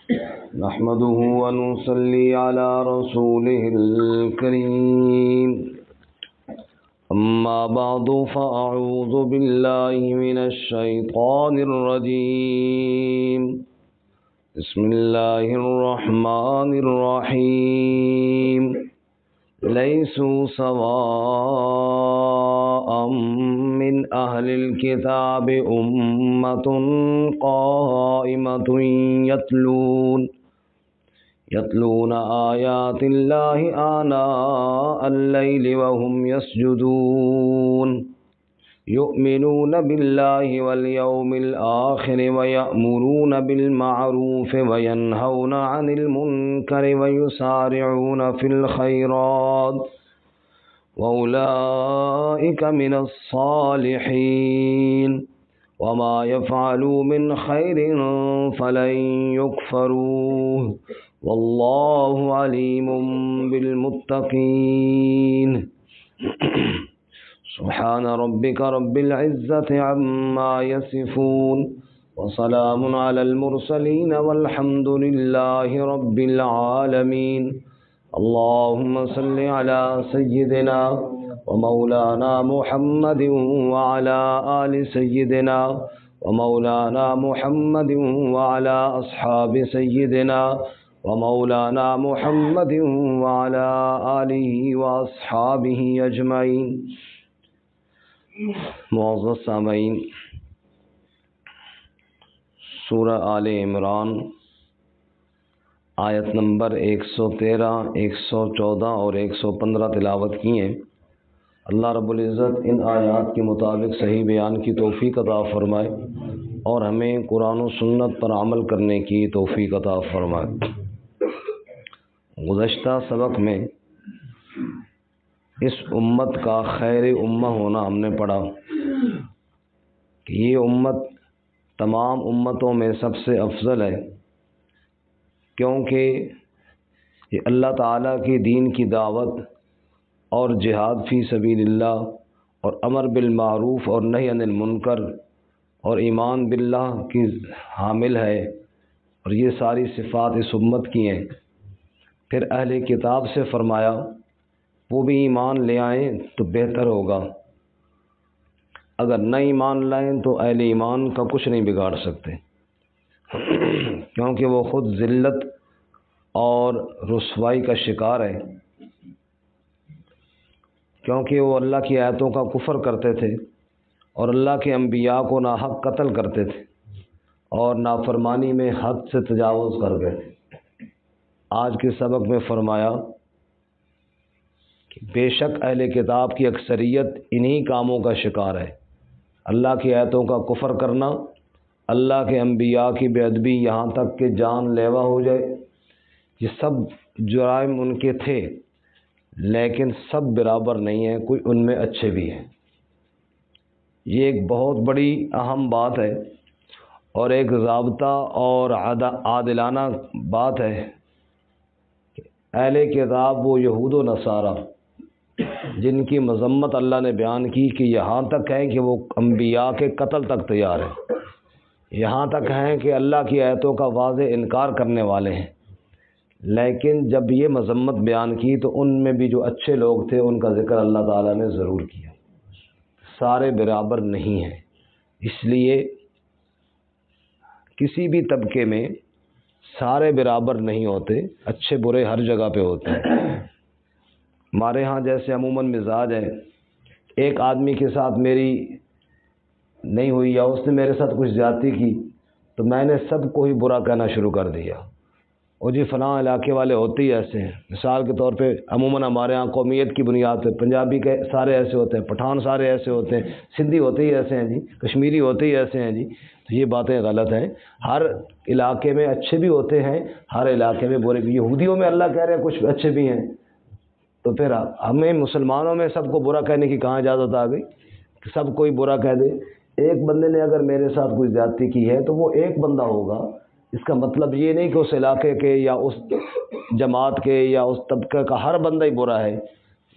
نحمده ونصلي على رسوله الكريم أما بعد فأعوذ بالله من الشيطان الرجيم بسم الله الرحمن الرحيم ليسوا سواء من أهل الكتاب أمة قائمة يتلون آيات الله آناء الليل وهم يسجدون يؤمنون بالله واليوم الآخر ويأمرون بالمعروف وينهون عن المنكر ويسارعون في الخيرات وأولئك من الصالحين وما يفعلوا من خير فلن يكفروه والله عليم بالمتقين سبحان ربك رب العزة عما يصفون وسلام على المرسلين والحمد لله رب العالمين اللهم صل على سيدنا ومولانا محمد وعلى آل سيدنا ومولانا محمد وعلى أصحاب سيدنا ومولانا محمد وعلى آله وأصحابه أجمعين. معزز سامعین، سورہ آل عمران آیت نمبر 113، 114 اور 115 تلاوت کی ہیں. اللہ رب العزت ان آیات کے مطابق صحیح بیان کی توفیق عطا فرمائے اور ہمیں قرآن و سنت پر عمل کرنے کی توفیق عطا فرمائے. گزشتہ سبق میں اس امت کا خیر امہ ہونا ہم نے پڑھا کہ یہ امت تمام امتوں میں سب سے افضل ہے، کیونکہ یہ اللہ تعالیٰ کی دین کی دعوت اور جہاد فی سبیل اللہ اور امر بالمعروف اور نہی عن المنکر اور ایمان باللہ کی حامل ہے، اور یہ ساری صفات اس امت کی ہیں. پھر اہل کتاب سے فرمایا وہ بھی ایمان لے آئیں تو بہتر ہوگا، اگر نہ ایمان لائیں تو اہل ایمان کا کچھ نہیں بگاڑ سکتے، کیونکہ وہ خود ذلت اور رسوائی کا شکار ہے، کیونکہ وہ اللہ کی آیتوں کا کفر کرتے تھے اور اللہ کے انبیاء کو ناحق قتل کرتے تھے اور نافرمانی میں حد سے تجاوز کر گئے. آج کے سبق میں فرمایا کہ بے شک اہل کتاب کی اکثریت انہی کاموں کا شکار ہے. اللہ کی آیتوں کا کفر کرنا، اللہ کے انبیاء کی بے ادبی، یہاں تک کہ جان لیوا ہو جائے. یہ سب جرائم ان کے تھے، لیکن سب برابر نہیں ہیں، کوئی ان میں اچھے بھی ہیں. یہ ایک بہت بڑی اہم بات ہے اور ایک ضابطہ اور عادلانہ بات ہے. اہل کتاب وہ یہود و نصارہ جن کی مذمت اللہ نے بیان کی کہ یہاں تک ہے کہ وہ انبیاء کے قتل تک تیار ہیں، یہاں تک ہیں کہ اللہ کی آیتوں کا واضح انکار کرنے والے ہیں. لیکن جب یہ مذمت بیان کی تو ان میں بھی جو اچھے لوگ تھے ان کا ذکر اللہ تعالیٰ نے ضرور کیا. سارے برابر نہیں ہیں، اس لیے کسی بھی طبقے میں سارے برابر نہیں ہوتے، اچھے برے ہر جگہ پہ ہوتے ہیں. ہمارے ہاں جیسے عموماً مزاج ہے، ایک آدمی کے ساتھ میری نہیں ہوئی یا اس نے میرے ساتھ کچھ زیادتی کی تو میں نے سب کو ہی برا کہنا شروع کر دیا، اور جی فلاں علاقے والے ہوتے ہی ایسے ہیں. مثال کے طور پہ عموماً ہمارے ہاں قومیت کی بنیاد پہ پنجابی کے سارے ایسے ہوتے ہیں، پٹھان سارے ایسے ہوتے ہیں، سندھی ہوتے ہی ایسے ہیں جی، کشمیری ہوتے ہی ایسے ہیں جی. تو یہ باتیں غلط ہیں. ہر علاقے میں اچھے بھی ہوتے ہیں، ہر علاقے میں برے بھی. یہودیوں میں اللہ کہہ رہے ہیں کچھ اچھے بھی ہیں، تو پھر ہمیں مسلمانوں میں سب کو برا کہنے کی کہاں اجازت آ گئی کہ سب کوئی برا کہہ دے؟ ایک بندے نے اگر میرے ساتھ کوئی زیادتی کی ہے تو وہ ایک بندہ ہوگا، اس کا مطلب یہ نہیں کہ اس علاقے کے یا اس جماعت کے یا اس طبقے کا ہر بندہ ہی برا ہے.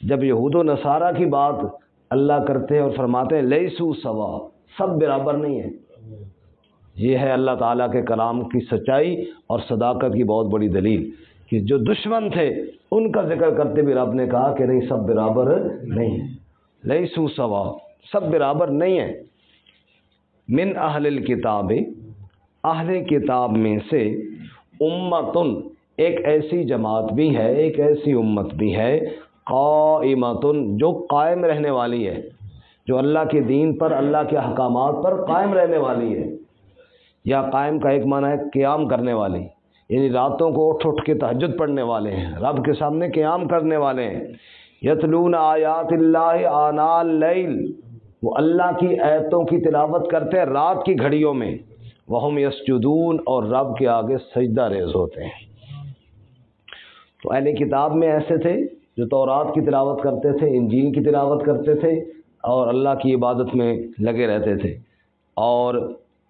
جب یہود و نصارہ کی بات اللہ کرتے ہیں اور فرماتے ہیں لیسو سوا، سب برابر نہیں ہیں، یہ ہے اللہ تعالیٰ کے کلام کی سچائی اور صداقت کی بہت بڑی دلیل کہ جو دشمن تھے ان کا ذکر کرتے بھی رب نے کہا کہ نہیں، سب برابر نہیں ہیں، لیسوا سوا، سب برابر نہیں ہیں۔ من اہل الکتاب، اہل کتاب میں سے، امتن، ایک ایسی جماعت بھی ہے، ایک ایسی امت بھی ہے، قائمتن، جو قائم رہنے والی ہے، جو اللہ کے دین پر، اللہ کے احکامات پر قائم رہنے والی ہے۔ یا قائم کا ایک معنی ہے قیام کرنے والی، یعنی راتوں کو اٹھ کے تہجد پڑھنے والے ہیں، رب کے سامنے قیام کرنے والے ہیں۔ یتلون آیات اللہ آناء اللیل، وہ اللہ کی آیتوں کی تلاوت کرتے ہیں رات کی گھڑیوں میں، وہم یسجدون، اور رب کے آگے سجدہ ریز ہوتے ہیں۔ تو اہل کتاب میں ایسے تھے جو تورات کی تلاوت کرتے تھے، انجیل کی تلاوت کرتے تھے اور اللہ کی عبادت میں لگے رہتے تھے اور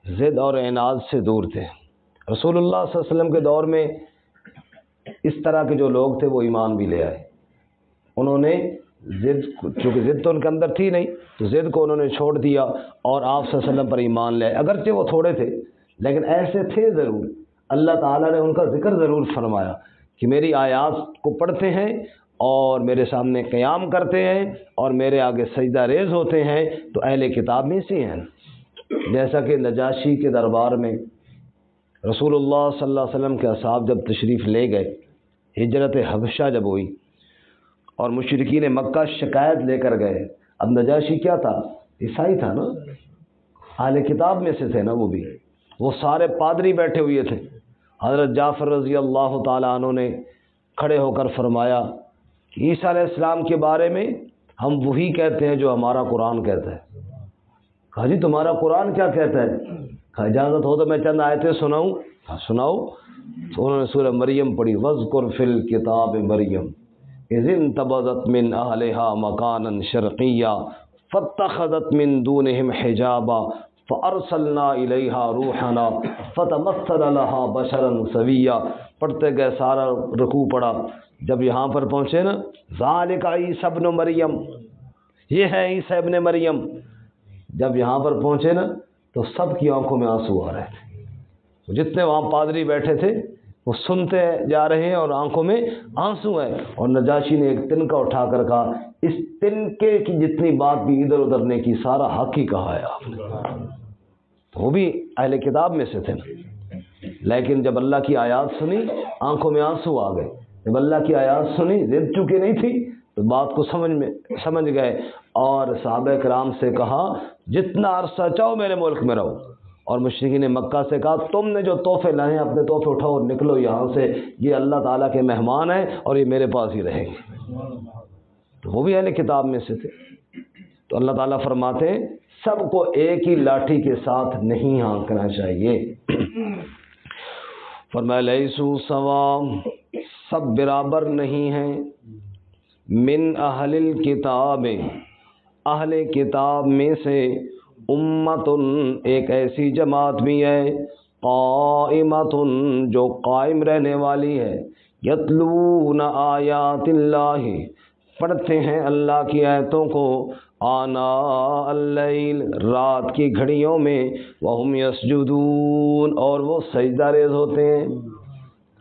ضد اور عناد سے دور تھے۔ رسول اللہ صلی اللہ علیہ وسلم کے دور میں اس طرح کے جو لوگ تھے وہ ایمان بھی لے آئے۔ انہوں نے ضد، چونکہ ضد تو ان کے اندر تھی نہیں، تو ضد کو انہوں نے چھوڑ دیا اور آپ صلی اللہ علیہ وسلم پر ایمان لے آئے۔ اگرچہ وہ تھوڑے تھے لیکن ایسے تھے ضرور، اللہ تعالیٰ نے ان کا ذکر ضرور فرمایا کہ میری آیات کو پڑھتے ہیں اور میرے سامنے قیام کرتے ہیں اور میرے آگے سجدہ ریز ہوتے ہیں، تو اہل کتاب میں سے ہیں۔ جیسا کہ نجاشی کے دربار میں رسول اللہ صلی اللہ علیہ وسلم کے اصحاب جب تشریف لے گئے، ہجرت حبشہ جب ہوئی اور مشرکین مکہ شکایت لے کر گئے۔ اب نجاشی کیا تھا؟ عیسائی تھا نا، اہل کتاب میں سے تھے نا، وہ سارے پادری بیٹھے ہوئے تھے۔ حضرت جعفر رضی اللہ تعالیٰ عنہ نے کھڑے ہو کر فرمایا کہ عیسیٰ علیہ السلام کے بارے میں ہم وہی کہتے ہیں جو ہمارا قرآن کہتا ہے۔ کہا جی تمہارا قرآن کیا کہتا ہے؟ کہا اجازت ہو تو میں چند آیتیں سناؤں؟ کہا سناؤ۔ تو انہوں نے سورہ مریم پڑھی، وَاذْكُرْ فِي الْكِتَابِ مَرْيَمَ إِذِ انتبذت من أهلها مكانا شرقيا فاتخذت من دونهم حجابا فأرسلنا إليها روحنا فتمثل لها بشرا سويا۔ پڑھتے گئے، سارا رکوع پڑھا، جب یہاں پر پہنچے نا، ذالک عیسی ابن مریم، یہ ہے عیسی ابن مریم، جب یہاں پر پہنچے نا تو سب کی آنکھوں میں آنسو آ رہے تھے۔ جتنے وہاں پادری بیٹھے تھے وہ سنتے جا رہے ہیں اور آنکھوں میں آنسو ہیں۔ اور نجاشی نے ایک تنکا اٹھا کر کہا، اس تنکے کی جتنی بات بھی ادھر ادھر نے کی، سارا حق ہی کہا ہے آپ نے۔ تو وہ بھی اہل کتاب میں سے تھے، لیکن جب اللہ کی آیات سنی آنکھوں میں آنسو آ گئے۔ جب اللہ کی آیات سنی، ضد چونکہ نہیں تھی تو بات کو سمجھ گئے اور صحابہ کرام سے کہا جتنا عرصہ چاہو میرے ملک میں رہو، اور مشرکین مکہ سے کہا تم نے جو تحفے لائے ہیں اپنے تحفے اٹھاؤ اور نکلو یہاں سے، یہ اللہ تعالیٰ کے مہمان ہیں اور یہ میرے پاس ہی رہیں گے۔ تو وہ بھی اہل کتاب میں سے تھے۔ تو اللہ تعالیٰ فرماتے ہیں سب کو ایک ہی لاٹھی کے ساتھ نہیں ہانکنا چاہیے۔ فرمایا لیسوا سواء، سب برابر نہیں ہیں۔ من اہل الکتاب، اہل کتاب میں سے، امتن، ایک ایسی جماعت بھی ہے، قائمتن، جو قائم رہنے والی ہے، یتلون آیات اللہ، پڑھتے ہیں اللہ کی آیتوں کو، آناء اللیل، رات کی گھڑیوں میں، وہم یسجدون، اور وہ سجدہ ریز ہوتے ہیں۔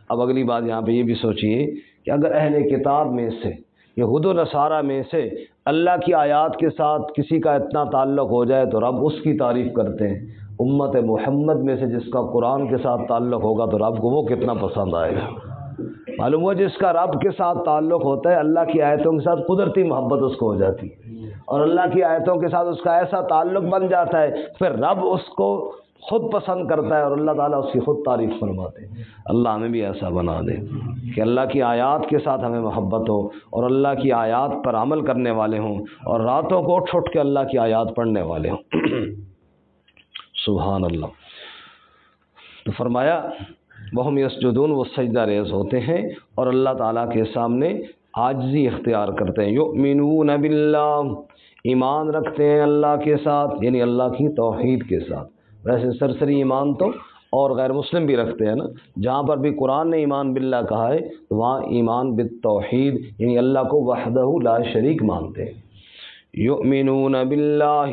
اب اگلی بات یہاں پہ یہ بھی سوچئے کہ اگر اہل کتاب میں سے، یہود و نصارہ میں سے اللہ کی آیات کے ساتھ کسی کا اتنا تعلق ہو جائے تو رب اس کی تعریف کرتے ہیں۔ امت محمد میں سے جس کا قرآن کے ساتھ تعلق ہوگا تو رب کو وہ کتنا پسند آئے گا۔ معلوم ہوا جس کا رب کے ساتھ تعلق ہوتا ہے، اللہ کی آیتوں کے ساتھ قدرتی محبت اس کو ہو جاتی ہے، اور اللہ کی آیتوں کے ساتھ اس کا ایسا تعلق بن جاتا ہے پھر رب اس کو خود پسند کرتا ہے اور اللہ تعالیٰ اس کی خود تعریف فرماتے ہیں۔ اللہ ہمیں بھی ایسا بنا دے کہ اللہ کی آیات کے ساتھ ہمیں محبت ہو اور اللہ کی آیات پر عمل کرنے والے ہوں اور راتوں کو اٹھ کے اللہ کی آیات پڑھنے والے ہوں۔ سبحان اللہ۔ تو فرمایا وہم یسجدون، وہ سجدہ ریز ہوتے ہیں اور اللہ تعالیٰ کے سامنے عاجزی اختیار کرتے ہیں۔ یؤمنون باللہ، ایمان رکھتے ہیں اللہ کے ساتھ، یعنی اللہ کی توحید کے ساتھ۔ ویسے سرسری ایمان تو اور غیر مسلم بھی رکھتے ہیں نا، جہاں پر بھی قرآن نے ایمان باللہ کہا ہے تو وہاں ایمان بالتوحید، یعنی اللہ کو وحدہ لا شریک مانتے ہیں۔ یؤمنون باللہ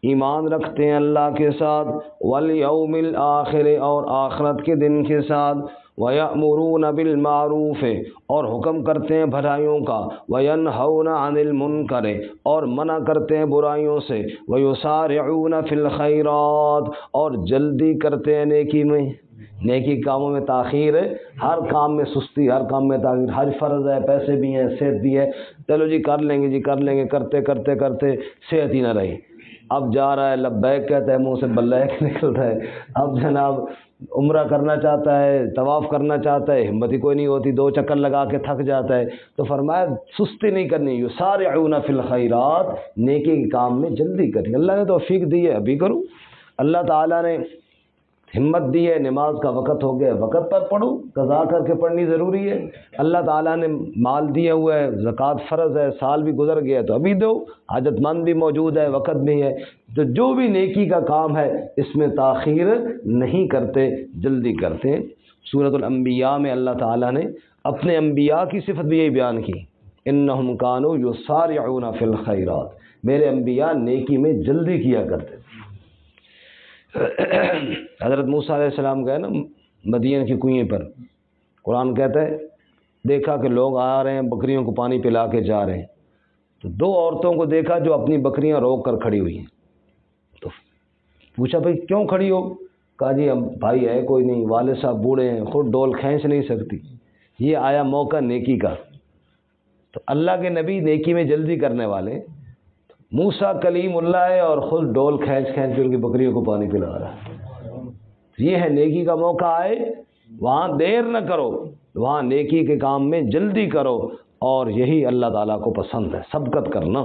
ایمان رکھتے ہیں اللہ کے ساتھ، والیوم الآخر اور آخرت کے دن کے ساتھ، وَيَأْمُرُونَ بِالْمَعْرُوفِ اور حکم کرتے ہیں بھلائیوں کا، وَيَنْهَوْنَ عَنِ الْمُنْكَرِ اور منع کرتے ہیں برائیوں سے، وَيُسَارِعُونَ فِي الْخَيْرَاتِ اور جلدی کرتے ہیں نیکی میں، نیکی کاموں میں تاخیر ہے، ہر کام میں سستی، ہر کام میں تاخیر، حج فرض ہے، پیسے بھی ہیں، صحت بھی ہے، چلو جی کر لیں گے، کرتے کرتے کرتے صحت ہی نہ رہی، اب جا رہا ہے لبیک کہتا ہے، منہ سے بلیک نکل رہا ہے، اب جناب عمرہ کرنا چاہتا ہے، طواف کرنا چاہتا ہے، ہمت ہی کوئی نہیں ہوتی، 2 چکر لگا کے تھک جاتا ہے، تو فرمایا سستی نہیں کرنی، یسارعون فی الخیرات نیکی کے کام میں جلدی کریں، اللہ نے توفیق دی ہے ابھی کرو، اللہ تعالیٰ نے ہمت دی ہے، نماز کا وقت ہو گیا وقت پر پڑھو، قضا کر کے پڑھنی ضروری ہے، اللہ تعالیٰ نے مال دیا ہوا ہے، زکوٰۃ فرض ہے، سال بھی گزر گیا تو ابھی دو، حاجت مند بھی موجود ہے، وقت بھی ہے، تو جو بھی نیکی کا کام ہے اس میں تاخیر نہیں کرتے، جلدی کرتے ہیں۔ سورۃ الانبیاء میں اللہ تعالیٰ نے اپنے انبیاء کی صفت بھی یہی بیان کی، انہم کانوا یسارعون فی الخیرات، میرے انبیاء نیکی میں جلدی کیا کرتے تھے۔ حضرت موسیٰ علیہ السلام گئے نا مدین کی کنویں پر، قرآن کہتا ہے دیکھا کہ لوگ آ رہے ہیں بکریوں کو پانی پلا کے جا رہے ہیں، تو 2 عورتوں کو دیکھا جو اپنی بکریاں روک کر کھڑی ہوئی ہیں، تو پوچھا بھائی کیوں کھڑی ہو؟ کہا جی ہم بھائی ہے کوئی نہیں، والد صاحب بوڑھے ہیں، خود ڈول کھینچ نہیں سکتی، یہ آیا موقع نیکی کا، تو اللہ کے نبی نیکی میں جلدی کرنے والے، موسیٰ کلیم اللہ ہے اور خود ڈول کھینچ کے ان کی بکریوں کو پانی پلا رہا ہے، یہ ہے نیکی کا موقع آئے وہاں دیر نہ کرو، وہاں نیکی کے کام میں جلدی کرو، اور یہی اللہ تعالیٰ کو پسند ہے، سبقت کرنا۔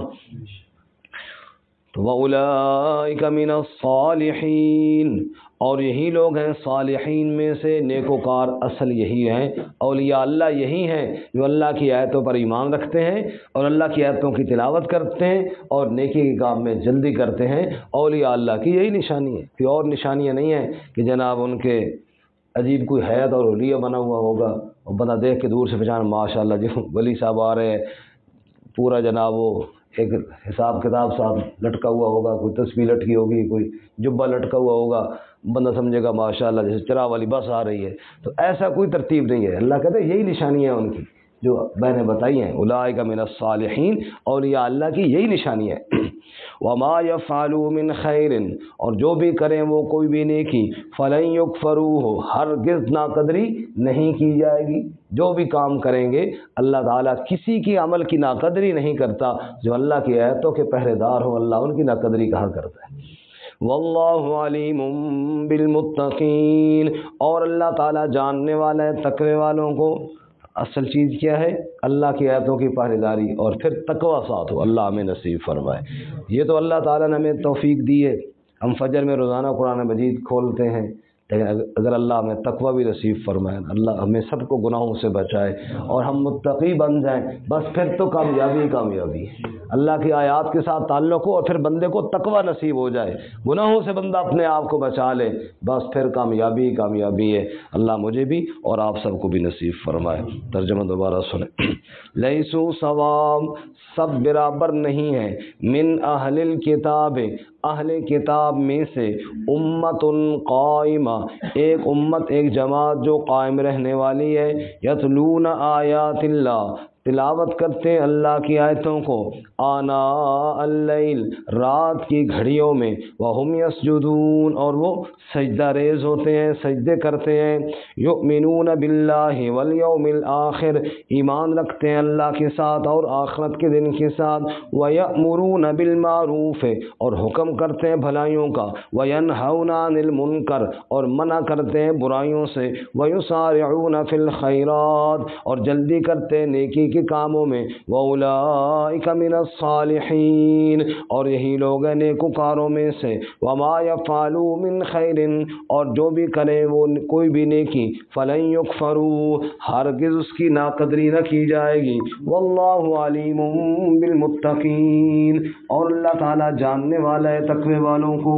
تو وَأُولَئِكَ مِنَ الصَّالِحِينَ اور یہی لوگ ہیں صالحین میں سے، نیکوکار اصل یہی ہیں، اولیاء اللہ یہی ہیں جو اللہ کی آیتوں پر ایمان رکھتے ہیں اور اللہ کی آیتوں کی تلاوت کرتے ہیں اور نیکی کے کام میں جلدی کرتے ہیں، اولیاء اللہ کی یہی نشانی ہے، کوئی اور نشانیاں نہیں ہیں کہ جناب ان کے عجیب کوئی حیات اور حلیہ بنا ہوا ہوگا اور بندہ دیکھ کے دور سے پہچان ماشاء اللہ جی ولی صاحب آ رہے ہیں، پورا جناب وہ ایک حساب کتاب صاحب لٹکا ہوا ہوگا، کوئی تسبیح لٹکی ہوگی، کوئی جبہ لٹکا ہوا ہوگا، بندہ سمجھے گا ماشاءاللہ جیسے چراغ والی بس آ رہی ہے، تو ایسا کوئی ترتیب نہیں ہے، اللہ کہتے ہیں یہی نشانیاں ان کی جو میں نے بتائی ہیں، اولئک من الصالحین، اولیاء اللہ کی یہی نشانی ہے۔ وما یفعلوا من خیر اور جو بھی کریں وہ کوئی بھی نیکی، فلن یکفروہ ہرگز ناقدری نہیں کی جائے گی، جو بھی کام کریں گے اللہ تعالیٰ کسی کی عمل کی ناقدری نہیں کرتا، جو اللہ کی آیتوں کے پہرے دار ہوں اللہ ان کی ناقدری کہاں کرتا ہے۔ واللہ علیم بالمتقین اور اللہ تعالیٰ جاننے والا ہے تقوی والوں کو۔ اصل چیز کیا ہے؟ اللہ کی آیتوں کی پہرےداری اور پھر تقوی ساتھ ہو، اللہ ہمیں نصیب فرمائے۔ یہ تو اللہ تعالیٰ نے ہمیں توفیق دی ہے، ہم فجر میں روزانہ قرآن مجید کھولتے ہیں، لیکن اگر اللہ ہمیں تقوی بھی نصیب فرمائے، اللہ ہمیں سب کو گناہوں سے بچائے اور ہم متقی بن جائیں، بس پھر تو کامیابی کامیابی ہے۔ اللہ کی آیات کے ساتھ تعلق ہو اور پھر بندے کو تقوی نصیب ہو جائے، گناہوں سے بندہ اپنے آپ کو بچا لے، بس پھر کامیابی کامیابی ہے۔ اللہ مجھے بھی اور آپ سب کو بھی نصیب فرمائے۔ ترجمہ دوبارہ سنیں۔ لیسو سوام سب برابر نہیں ہے، من اہل الکتاب اہل کتاب میں سے، امت قائمہ ایک امت ایک جماعت جو قائم رہنے والی ہے، یتلون آیات اللہ تلاوت کرتے ہیں اللہ کی آیتوں کو، آناء اللیل رات کی گھڑیوں میں، وہم یسجدون اور وہ سجدہ ریز ہوتے ہیں، سجدے کرتے ہیں، یؤمنون باللہ والیوم الآخر ایمان رکھتے ہیں اللہ کے ساتھ اور آخرت کے دن کے ساتھ، ویأمرون بالمعروف اور حکم کرتے ہیں بھلائیوں کا، وینہون عن المنکر اور منع کرتے ہیں برائیوں سے، ویسارعون فی الخیرات اور جلدی کرتے ہیں نیکی کے کاموں میں، وَأُولَئِكَ مِنَ الصَّالِحِينَ اور یہی لوگ ہیں نیکوکاروں میں سے، وَمَا يَفْعَلُوا مِنْ خَيْرٍ اور جو بھی کریں وہ کوئی بھی نیکی، فَلَن يُكْفَرُوا ہرگز اس کی ناقدری نہ کی جائے گی، وَاللَّهُ عَلِيمٌ بِالْمُتَّقِينَ اور اللہ تعالیٰ جاننے والا ہے تقوی والوں کو۔